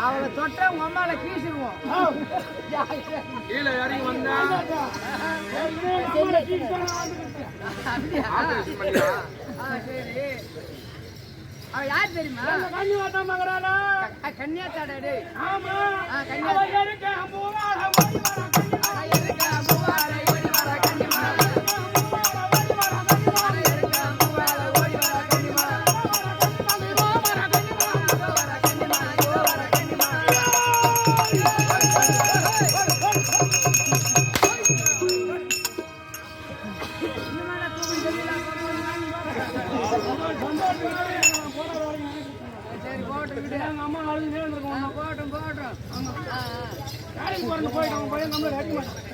அவளை தொட்ட உங்க அம்மால கீசிடுவோம். கீழே இறங்கி வந்தா சரி. அவ யார் தெரியுமா? கன்னியாத்தாடா. ஆமா அம்மா போட்டோம் போட்டோம். போயிட்டு